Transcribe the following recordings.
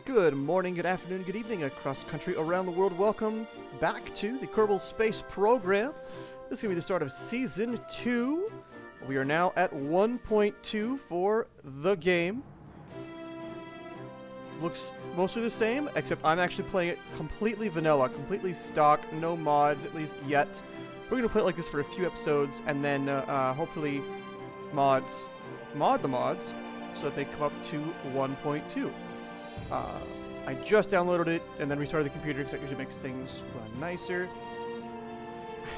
Good morning, good afternoon, good evening across the country, around the world. Welcome back to the Kerbal Space Program. This is going to be the start of Season 2. We are now at 1.2 for the game. Looks mostly the same, except I'm actually playing it completely vanilla, completely stock, no mods, at least yet. We're going to play it like this for a few episodes, and then hopefully mod the mods so that they come up to 1.2. I just downloaded it and then restarted the computer because it usually makes things run nicer.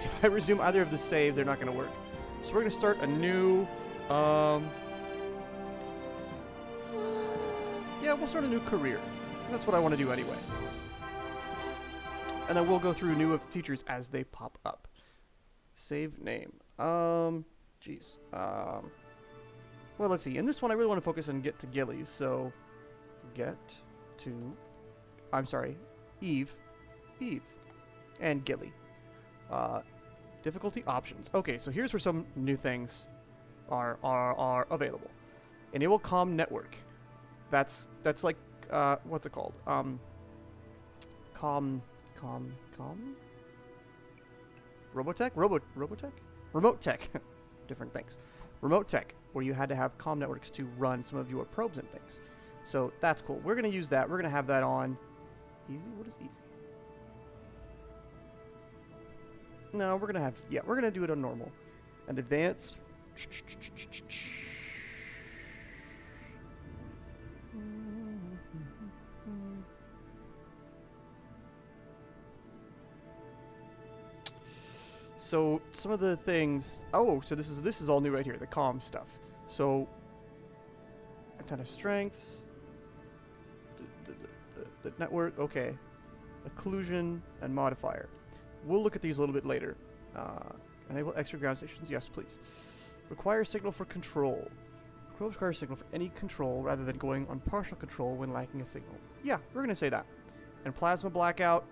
If I resume either of the save, they're not going to work. So we're going to start a new... yeah, we'll start a new career. That's what I want to do anyway. And then we'll go through new features as they pop up. Save name. Jeez. Well, let's see. In this one, I really want to focus on get to Gillies, so... Get to... I'm sorry. Eve, and Gilly. Difficulty options. Okay, so here's where some new things are available. Enable comm network. That's like what's it called? Comm. Robotech? Robotech? Remote tech. Different things. Remote tech, where you had to have comm networks to run some of your probes and things. So that's cool. We're going to use that. We're going to have that on easy. What is easy? No, we're going to have, yeah, we're going to do it on normal. And advanced. So some of the things, oh, so this is all new right here, the comm stuff. So antenna strengths. The network, okay. Occlusion and modifier. We'll look at these a little bit later. Enable extra ground stations, yes please. Require signal for control. Require signal for any control rather than going on partial control when lacking a signal. Yeah, we're going to say that. And plasma blackout.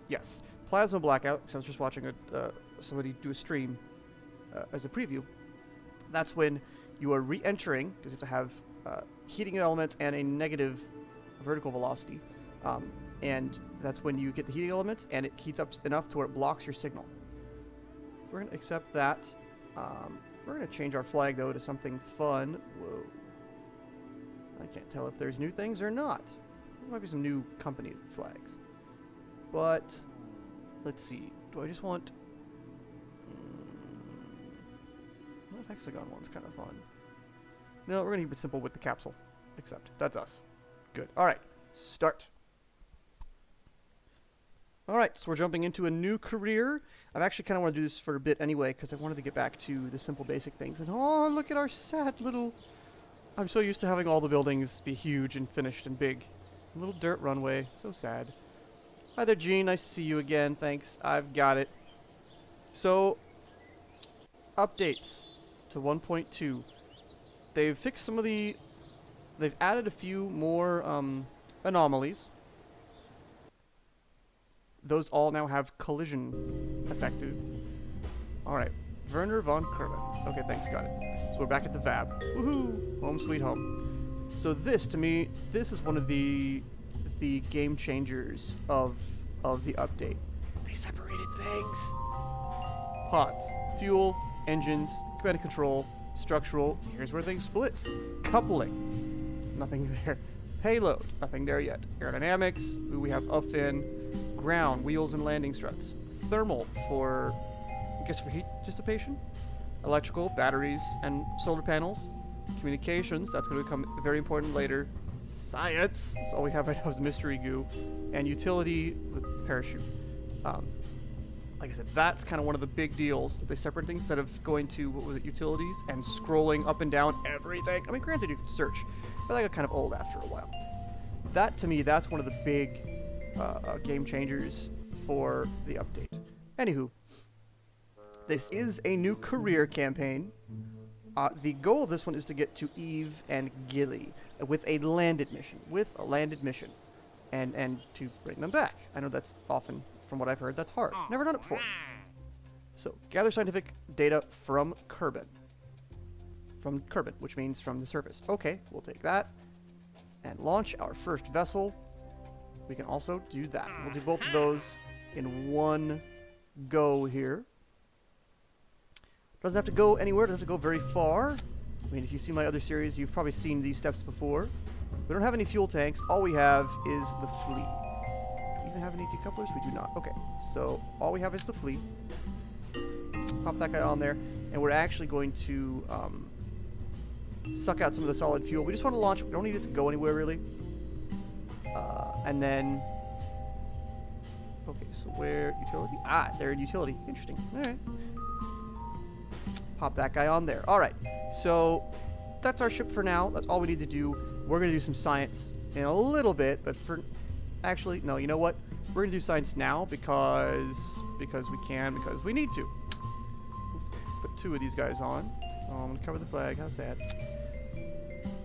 Yes, plasma blackout, because I was just watching somebody do a stream as a preview. That's when you are re-entering, because you have to have heating elements and a negative vertical velocity. And that's when you get the heating elements and it heats up enough to where it blocks your signal. We're going to accept that. We're going to change our flag, though, to something fun. Whoa. I can't tell if there's new things or not. There might be some new company flags. But, let's see. Do I just want... that hexagon one's kind of fun. No, we're going to keep it simple with the capsule. Except, that's us. Good. Alright, start. Alright, so we're jumping into a new career. I actually kind of want to do this for a bit anyway, because I wanted to get back to the simple basic things. And oh, look at our sad little... I'm so used to having all the buildings be huge and finished and big. A little dirt runway. So sad. Hi there, Gene. Nice to see you again. Thanks. I've got it. So, updates to 1.2. They've fixed some of the... They've added a few more anomalies. Those all now have collision effective. Alright. Werner von Kerben. Okay, thanks, got it. So we're back at the VAB. Woohoo! Home sweet home. So this, to me, this is one of the game changers of the update. They separated things. Pods. Fuel, engines, command and control, structural. Here's where things splits. Coupling. Nothing there. Payload. Nothing there yet. Aerodynamics. Ooh, we have up fin. Ground. Wheels and landing struts. Thermal for, I guess, for heat dissipation. Electrical. Batteries and solar panels. Communications. That's going to become very important later. Science. So all we have right now is mystery goo. And utility with parachute. Like I said, that's kind of one of the big deals, that they separate things instead of going to, what was it, utilities, and scrolling up and down everything. I mean, granted, you can search, but that got kind of old after a while. That, to me, that's one of the big game changers for the update. Anywho, this is a new career campaign. The goal of this one is to get to Eve and Gilly with a landed mission. And to bring them back. I know that's often... From what I've heard, that's hard. Never done it before. So, gather scientific data from Kerbin. From Kerbin, which means from the surface. Okay, we'll take that. and launch our first vessel. We can also do that. We'll do both of those in one go here. Doesn't have to go anywhere. Doesn't have to go very far. I mean, if you see my other series, you've probably seen these steps before. We don't have any fuel tanks. All we have is the fleet. Do we even have any decouplers? We do not. Okay, so all we have is the fleet. Pop that guy on there, and we're actually going to suck out some of the solid fuel. We just want to launch. We don't need it to go anywhere, really. And then... Okay, so where... Utility? Ah, they're in utility. Interesting. All right. Pop that guy on there. All right. So that's our ship for now. That's all we need to do. We're going to do some science in a little bit, but for... Actually, no, you know what? We're going to do science now because we can, because we need to. Let's put 2 of these guys on. Oh, I'm going to cover the flag. How sad.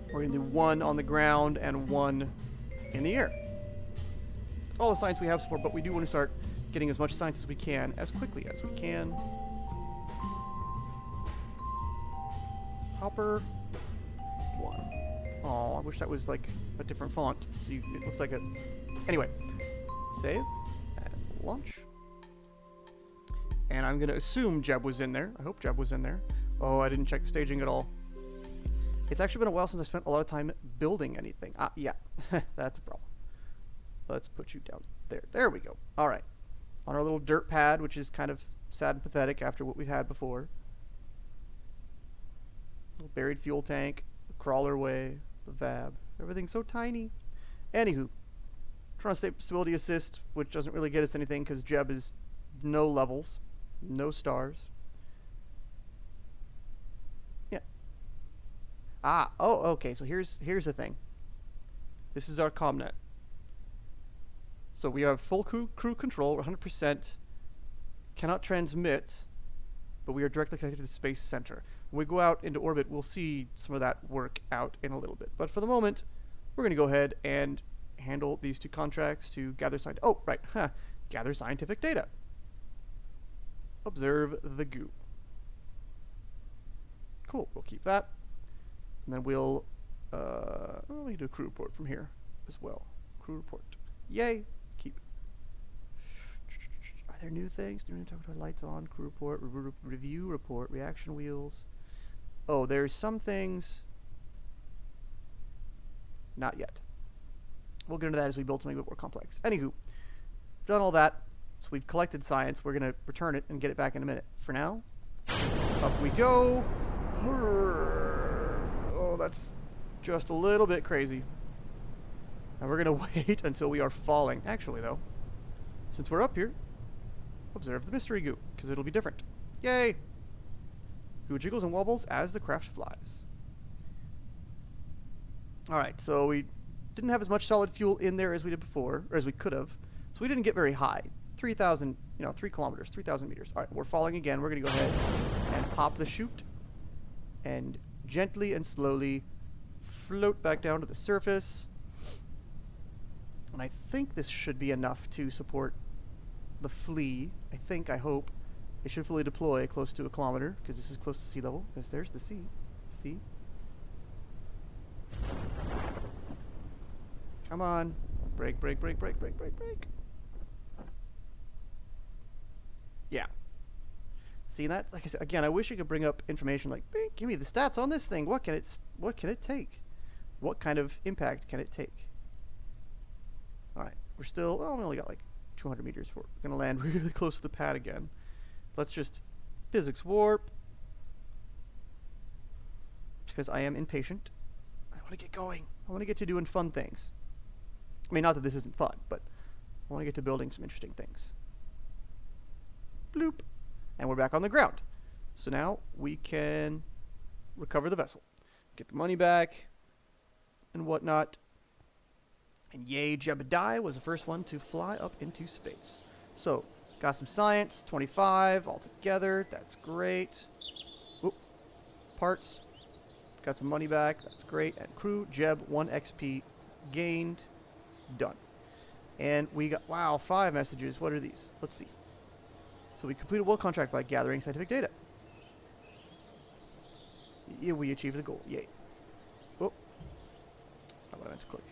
We're going to do 1 on the ground and 1 in the air. That's all the science we have for, but we do want to start getting as much science as we can, as quickly as we can. Hopper 1. Oh, I wish that was like a different font. So it looks like a... Anyway. Save. And launch. And I'm going to assume Jeb was in there. I hope Jeb was in there. Oh, I didn't check the staging at all. It's actually been a while since I spent a lot of time building anything. Ah, yeah. That's a problem. Let's put you down there. There we go. All right. On our little dirt pad, which is kind of sad and pathetic after what we've had before. Little buried fuel tank, the crawler way, the VAB. Everything's so tiny. Anywho. Trying to stability assist, which doesn't really get us anything because Jeb is no levels. No stars. Yeah. Ah, oh, okay. So here's the thing. This is our ComNet. So we have full crew control, 100%. Cannot transmit, but we are directly connected to the space center. When we go out into orbit, we'll see some of that work out in a little bit. But for the moment, we're going to go ahead and handle these 2 contracts to gather gather scientific data. Observe the goo. Cool, we'll keep that. And then we'll we can do a crew report from here as well. Crew report. Yay! Keep. Are there new things? Do we talk about lights on? Crew report, review report, reaction wheels. Oh, there's some things. Not yet. We'll get into that as we build something a bit more complex. Anywho, done all that. So we've collected science. We're going to return it and get it back in a minute. For now, up we go. Oh, that's just a little bit crazy. And we're going to wait until we are falling. Actually, though, since we're up here, observe the mystery goo, because it'll be different. Yay! Goo jiggles and wobbles as the craft flies. Alright, so we didn't have as much solid fuel in there as we did before, or as we could have. So we didn't get very high. 3,000, 3 kilometers, 3,000 meters. Alright, we're falling again. We're going to go ahead and pop the chute. And gently and slowly float back down to the surface. And I think this should be enough to support the flea. I hope. It should fully deploy close to 1 kilometer, because this is close to sea level. Because there's the sea. See? Come on. Break, break, break, break, break, break, break. Yeah. See that? Like I said, again, I wish you could bring up information like, give me the stats on this thing. What can it take? What kind of impact can it take? Alright, we're still, we only got like 200 meters. We're going to land really close to the pad again. Let's just physics warp. Because I am impatient. I want to get going. I want to get to doing fun things. I mean, not that this isn't fun, but I want to get to building some interesting things. Bloop. And we're back on the ground. So now we can recover the vessel. Get the money back and whatnot. And yay, Jebediah was the first one to fly up into space. So, got some science, 25 altogether. That's great. Oop. Parts. Got some money back. That's great. And crew, Jeb, 1 XP gained. Done. And we got, wow, 5 messages. What are these? Let's see. So we completed one contract by gathering scientific data. Yeah, we achieved the goal. Yay. Oh. Not what I meant to click.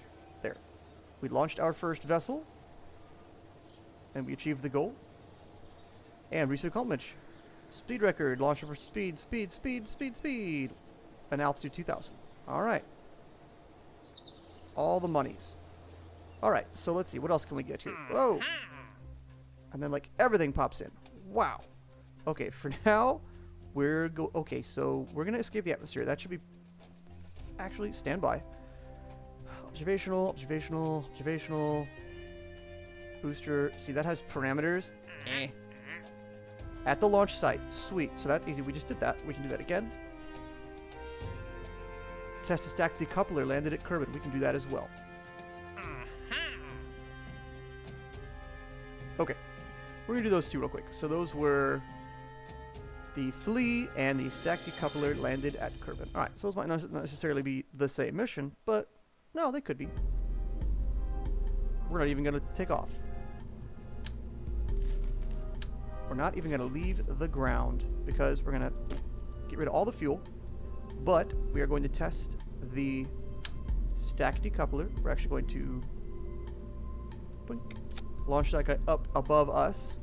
We launched our first vessel. And we achieved the goal. And recent accomplishment. Speed record. Launch over speed. And altitude 2000. Alright. All the monies. Alright, so let's see. What else can we get here? Whoa! And then, like, everything pops in. Wow. Okay, for now, okay, so we're gonna escape the atmosphere. That should be... Actually, stand by. Observational. Booster. See, that has parameters. At the launch site. Sweet. So that's easy. We just did that. We can do that again. Test to stack decoupler landed at Kerbin. We can do that as well. Okay. We're going to do those two real quick. So those were the flea and the stack decoupler landed at Kerbin. Alright, so those might not necessarily be the same mission, but no, they could be. We're not even going to take off. We're not even going to leave the ground because we're going to get rid of all the fuel. But we are going to test the stack decoupler. We're actually going to launch that guy up above us.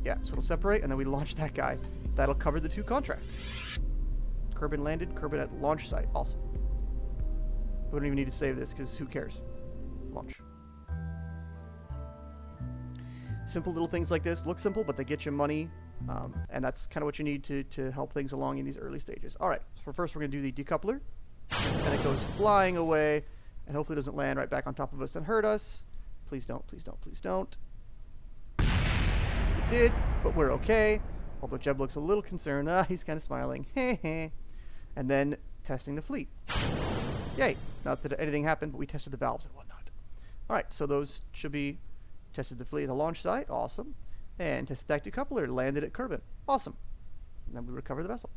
Yeah, so it'll separate, and then we launch that guy. That'll cover the two contracts. Kerbin landed, Kerbin at launch site. Awesome. We don't even need to save this because who cares? Launch. Simple little things like this look simple, but they get you money. And that's kind of what you need to help things along in these early stages. Alright, so first we're going to do the decoupler. And it goes flying away. And hopefully it doesn't land right back on top of us and hurt us. Please don't. It did, but we're okay. Although Jeb looks a little concerned. He's kind of smiling. And then testing the fleet. Yay. Not that anything happened, but we tested the valves and whatnot. Alright, so those should be tested the fleet at the launch site. Awesome. And test stack decoupler landed at Kerbin. Awesome. And then we recover the vessel.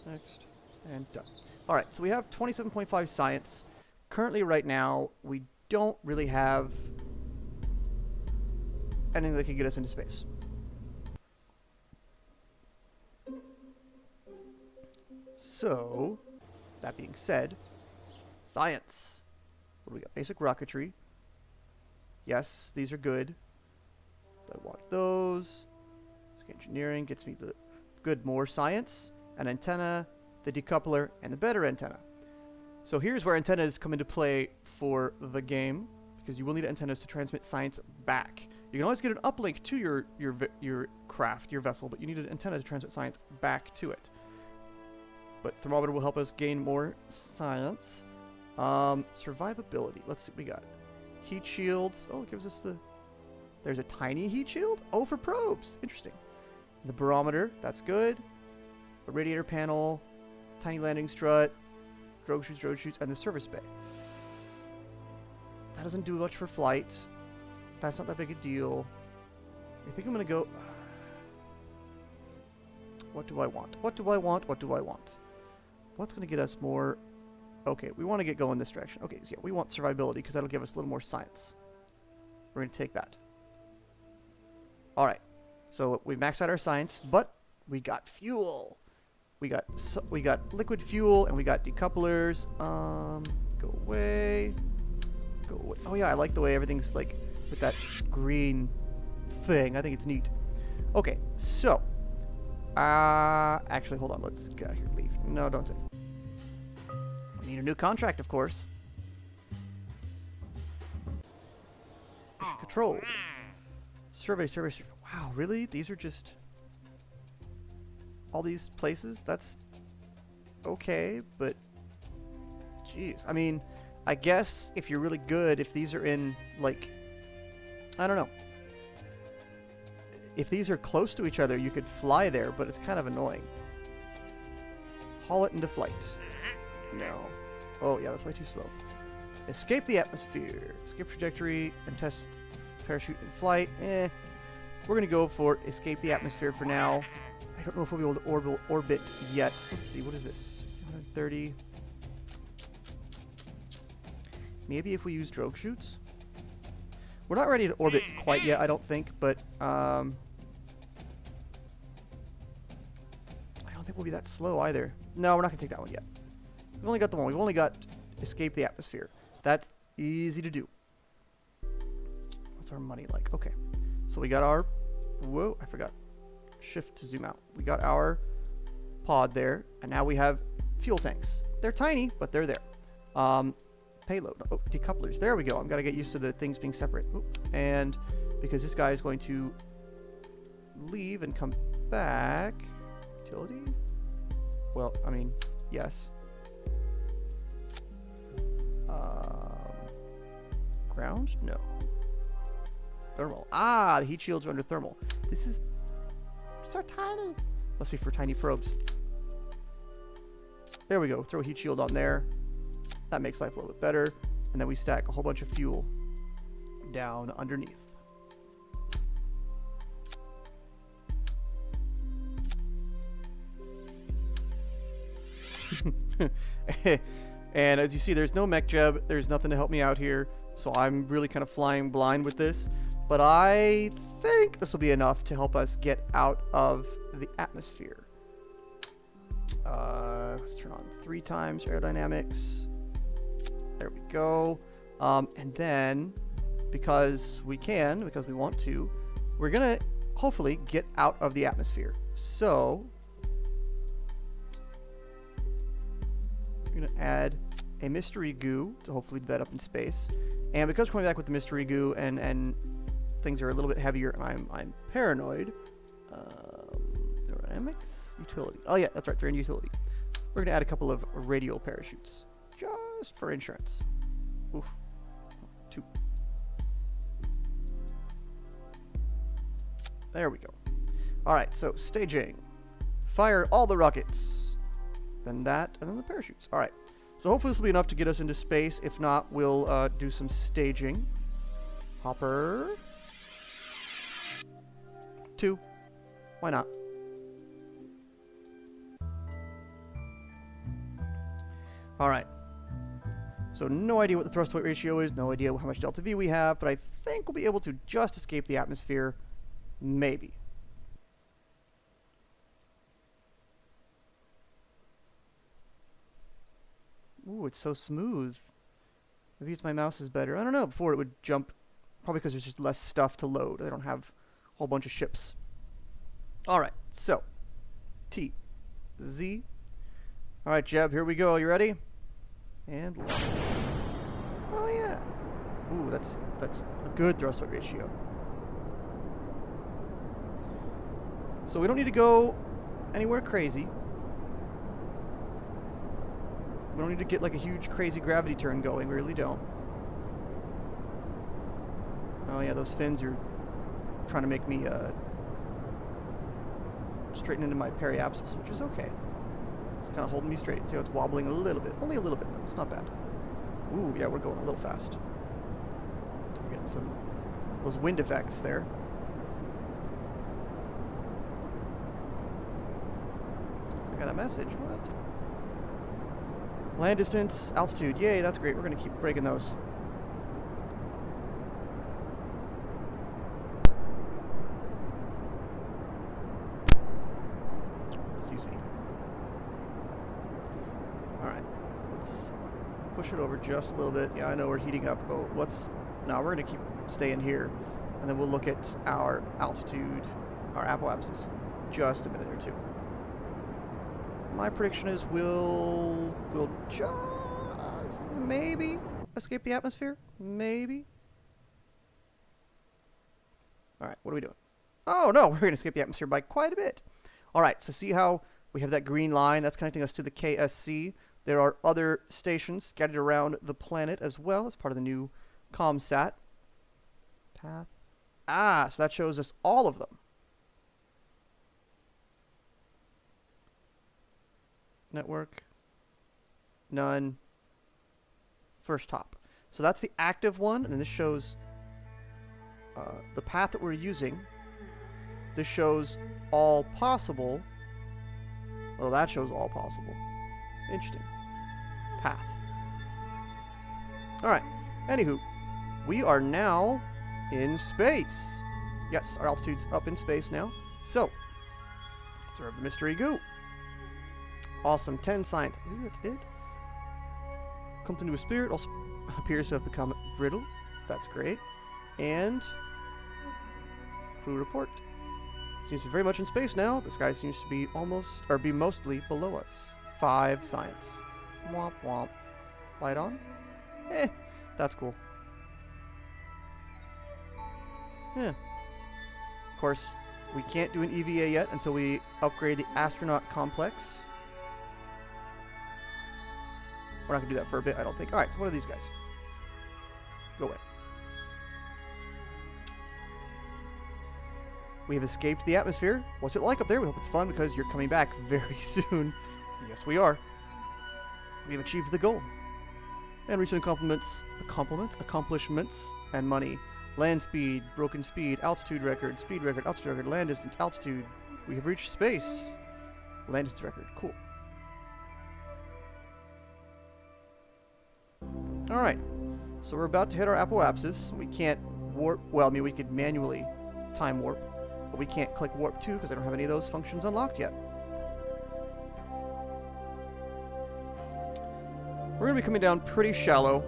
Next. And done. Alright, so we have 27.5 science. Currently, right now, we don't really have anything that can get us into space. So, that being said, science. What do we got? Basic rocketry. Yes, these are good. I want those. Engineering gets me the good more science. An antenna, the decoupler, and the better antenna. So here's where antennas come into play for the game, because you will need antennas to transmit science back. You can always get an uplink to your craft, your vessel, but you need an antenna to transmit science back to it. But thermometer will help us gain more science. Survivability. Let's see what we got. Heat shields. Oh, it gives us the... There's a tiny heat shield? Oh, for probes. Interesting. The barometer. That's good. A radiator panel. Tiny landing strut. Drogue chutes, and the service bay. That doesn't do much for flight. That's not that big a deal. I think I'm going to go... What do I want? What's going to get us more... Okay, we want to get going this direction. Okay, so yeah, we want survivability because that'll give us a little more science. We're going to take that. Alright, so we maxed out our science, but we got fuel. We got liquid fuel, and we got decouplers. Go away. Oh yeah, I like the way everything's like with that green thing. I think it's neat. Okay, so... actually, hold on. Let's get out of here. Leave. No, don't save. We need a new contract, of course. Control. Survey. Wow, really? These are just... all these places? That's... okay, but... jeez. I mean, I guess if you're really good, if these are in, like... I don't know. If these are close to each other, you could fly there, but it's kind of annoying. Haul it into flight. No. Oh, yeah, that's way too slow. Escape the atmosphere. Escape trajectory and test parachute in flight. We're going to go for escape the atmosphere for now. I don't know if we'll be able to orbit yet. Let's see, what is this? 230. Maybe if we use drogue chutes? We're not ready to orbit quite yet, I don't think, but don't think we'll be that slow either. No, we're not going to take that one yet. We've only got the one. We've only got escape the atmosphere. That's easy to do. What's our money like? Okay. So we got our... Whoa, I forgot. Shift to zoom out. We got our pod there, and now we have fuel tanks. They're tiny, but they're there. Payload. Oh, decouplers. There we go. I'm got to get used to the things being separate. Oop. And because this guy is going to leave and come back... Utility? Well, I mean, yes. Ground? No. Thermal. Ah, the heat shields are under thermal. This is so tiny. Must be for tiny probes. There we go. Throw a heat shield on there. That makes life a little bit better. And then we stack a whole bunch of fuel down underneath. And as you see, there's no mech jeb. There's nothing to help me out here. So I'm really kind of flying blind with this. But I think this will be enough to help us get out of the atmosphere. Let's turn on 3 times aerodynamics. There we go. And then, because we want to, we're going to hopefully get out of the atmosphere. So, we're going to add a mystery goo to hopefully do that up in space. And because we're coming back with the mystery goo and things are a little bit heavier, and I'm paranoid. Aerodynamics, utility. Oh yeah, that's right, they're in utility. We're going to add a couple of radial parachutes, just for insurance. Oof. 2. There we go. All right, so staging. Fire all the rockets. Then that, and then the parachutes. All right. So hopefully this will be enough to get us into space. If not, we'll do some staging. Hopper. 2. Why not? All right. So no idea what the thrust weight ratio is. No idea how much delta V we have. But I think we'll be able to just escape the atmosphere. Maybe. Ooh, it's so smooth. Maybe it's my mouse is better. I don't know. Before it would jump. Probably because there's just less stuff to load. I don't have a whole bunch of ships. All right. So, T, Z. All right, Jeb. Here we go. You ready? And launch. Oh yeah. Ooh, that's a good thrust weight ratio. So we don't need to go anywhere crazy. We don't need to get like a huge crazy gravity turn going. We really don't. Oh yeah, those fins are trying to make me straighten into my periapsis, which is okay. It's kind of holding me straight. See how it's wobbling a little bit. Only a little bit though. It's not bad. Ooh, yeah, we're going a little fast. We're getting some those wind effects there. I got a message. What? Land distance, altitude. Yay, that's great. We're going to keep breaking those. Excuse me. Alright. Let's push it over just a little bit. Yeah, I know we're heating up. Oh, now we're going to keep staying here. And then we'll look at our altitude, our apoapsis, just a minute or two. My prediction is we'll just maybe escape the atmosphere. Maybe. All right, what are we doing? Oh, no, we're going to escape the atmosphere by quite a bit. All right, so see how we have that green line? That's connecting us to the KSC. There are other stations scattered around the planet as well as part of the new ComSat. Path. Ah, so that shows us all of them. Network. None. First hop. So that's the active one, and then this shows the path that we're using. This shows all possible. Well, that shows all possible. Interesting. Path. Alright. Anywho, we are now in space. Yes, our altitude's up in space now. So, observe the mystery goo. Awesome. 10 science. Ooh, that's it. Comes into a spirit. Also appears to have become brittle. That's great. And crew report. Seems to be very much in space now. This guy seems to be mostly below us. 5 science. Womp womp. Light on? Eh, that's cool. Yeah. Of course, we can't do an EVA yet until we upgrade the astronaut complex. We're not going to do that for a bit, I don't think. Alright, so what are these guys? Go away. We have escaped the atmosphere. What's it like up there? We hope it's fun because you're coming back very soon. Yes, we are. We have achieved the goal. And recent accomplishments, and money. Land speed, broken speed, altitude record, speed record, altitude record, land distance, altitude. We have reached space. Land distance record. Cool. Alright. So we're about to hit our apoapsis. We can't warp. Well, I mean, we could manually time warp. But we can't click warp 2 because I don't have any of those functions unlocked yet. We're going to be coming down pretty shallow.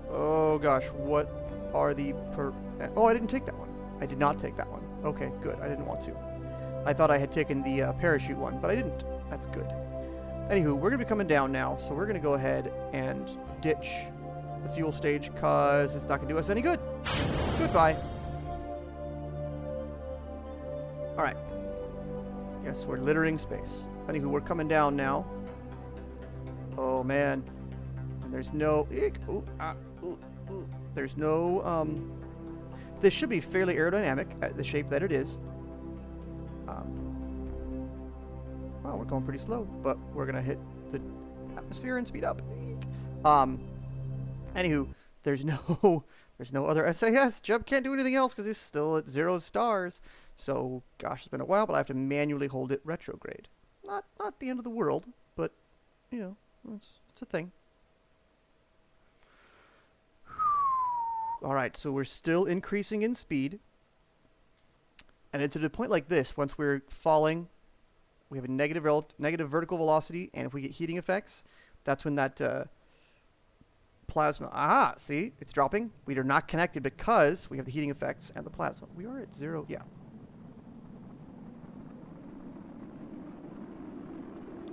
Oh gosh, what are the oh, I didn't take that one. I did not take that one. Okay, good. I didn't want to. I thought I had taken the parachute one, but I didn't. That's good. Anywho, we're going to be coming down now, so we're going to go ahead and ditch the fuel stage because it's not going to do us any good. Goodbye. Alright. Yes, we're littering space. Anywho, we're coming down now. Oh, man. And there's no... There's no... This should be fairly aerodynamic at the shape that it is. Wow, we're going pretty slow, but we're going to hit the atmosphere and speed up. Anywho, there's no other SAS. Jeb can't do anything else because it's still at 0 stars. So, gosh, it's been a while, but I have to manually hold it retrograde. Not the end of the world, but, you know, it's a thing. Alright, so we're still increasing in speed. And it's at a point like this, once we're falling, we have a negative vertical velocity, and if we get heating effects, that's when that plasma... Aha! See? It's dropping. We are not connected because we have the heating effects and the plasma. We are at 0, yeah.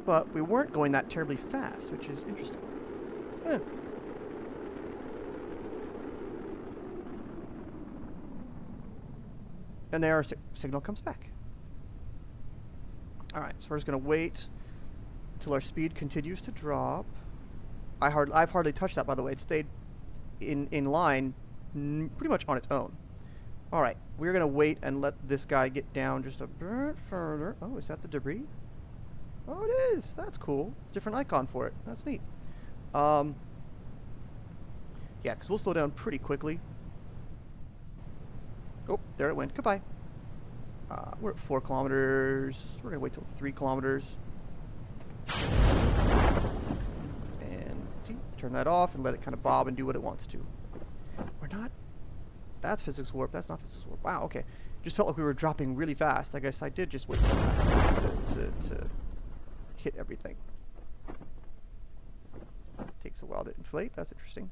But we weren't going that terribly fast, which is interesting. Eh. And there our signal comes back. Alright, so we're just going to wait until our speed continues to drop. I've hardly touched that, by the way. It stayed in line pretty much on its own. Alright, we're going to wait and let this guy get down just a bit further. Oh, is that the debris? Oh, it is. That's cool. It's a different icon for it. That's neat. Yeah, because we'll slow down pretty quickly. Oh, there it went. Goodbye. We're at 4 kilometers. We're going to wait till 3 kilometers. And turn that off and let it kind of bob and do what it wants to. We're not... That's physics warp. That's not physics warp. Wow, okay. Just felt like we were dropping really fast. I guess I did just wait till last second to hit everything. Takes a while to inflate. That's interesting.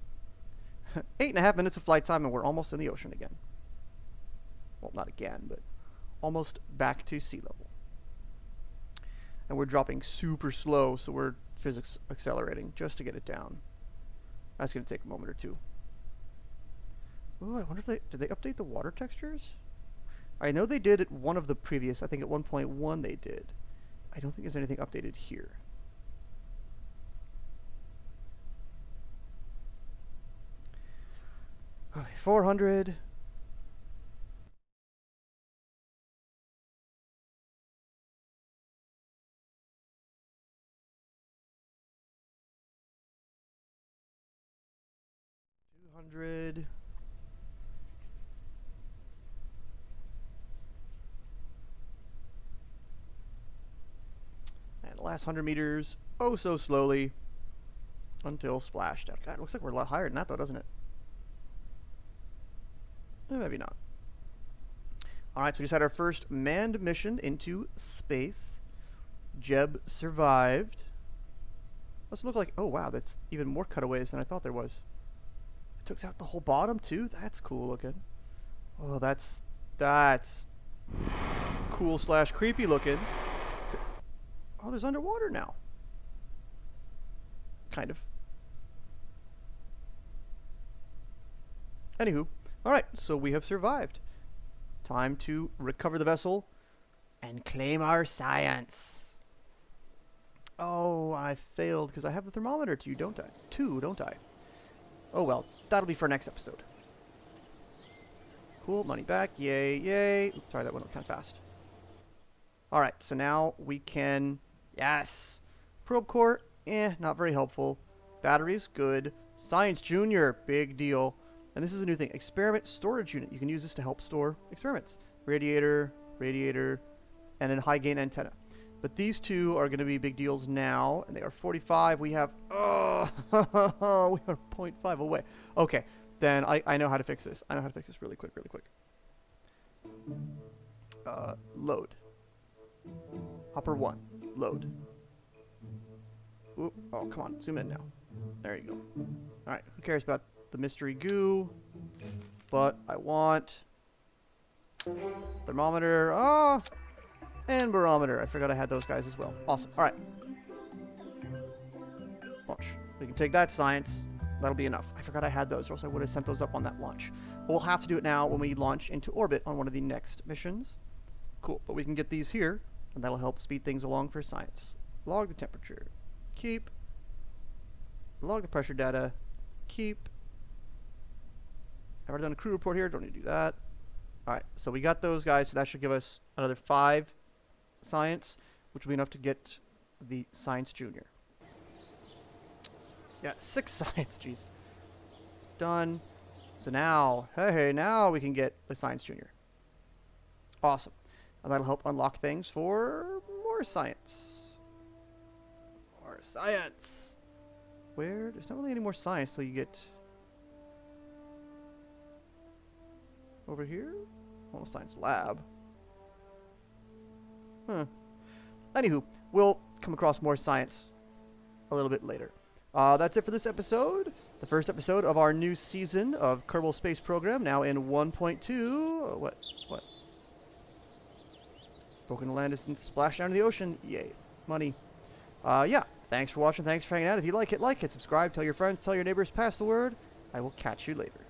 8.5 minutes of flight time and we're almost in the ocean again. Well, not again, but almost back to sea level. And we're dropping super slow, so we're physics accelerating just to get it down. That's going to take a moment or two. Oh, I wonder if did they update the water textures? I know they did at one of the previous, I think at 1.1 they did. I don't think there's anything updated here. Okay, 400. And the last 100 meters, oh so slowly, until splashdown. God, it looks like we're a lot higher than that though, doesn't it? Maybe not. Alright, so we just had our first manned mission into space. Jeb survived. Does it look like... Oh, wow, that's even more cutaways than I thought there was. It took out the whole bottom, too? That's cool looking. Oh, that's cool / creepy looking. Oh, there's underwater now. Kind of. Anywho. Alright, so we have survived. Time to recover the vessel and claim our science. Oh, I failed because I have the thermometer too, don't I? Oh well, that'll be for next episode. Cool, money back, yay, yay. Oops, sorry, that went kind of fast. Alright, so now we can, yes. Probe core, not very helpful. Batteries, good. Science Junior, big deal. And this is a new thing, experiment storage unit. You can use this to help store experiments. Radiator, and then high gain antenna. But these two are going to be big deals now, and they are 45. We have, we are 0.5 away. Okay, then I know how to fix this. I know how to fix this really quick. Load. Hopper 1, load. Ooh, oh, come on, zoom in now. There you go. Alright, who cares about the mystery goo? But I want thermometer, and barometer. I forgot I had those guys as well. Awesome. Alright. Launch. We can take that science. That'll be enough. I forgot I had those, or else I would have sent those up on that launch. But we'll have to do it now when we launch into orbit on one of the next missions. Cool. But we can get these here, and that'll help speed things along for science. Log the temperature. Keep. Log the pressure data. Keep. I've already done a crew report here. Don't need to do that. Alright, so we got those guys, so that should give us another 5 science, which will be enough to get the Science Junior. Yeah, 6 science, jeez. Done. So now, hey, now we can get the Science Junior. Awesome. And that'll help unlock things for more science. More science. Where? There's not really any more science, so you get... Over here? Oh, science lab. Anywho, we'll come across more science a little bit later. That's it for this episode. The first episode of our new season of Kerbal Space Program, now in 1.2. What? Broken land is splash down to the ocean. Yay. Money. Yeah. Thanks for watching. Thanks for hanging out. If you like it, subscribe, tell your friends, tell your neighbors, pass the word. I will catch you later.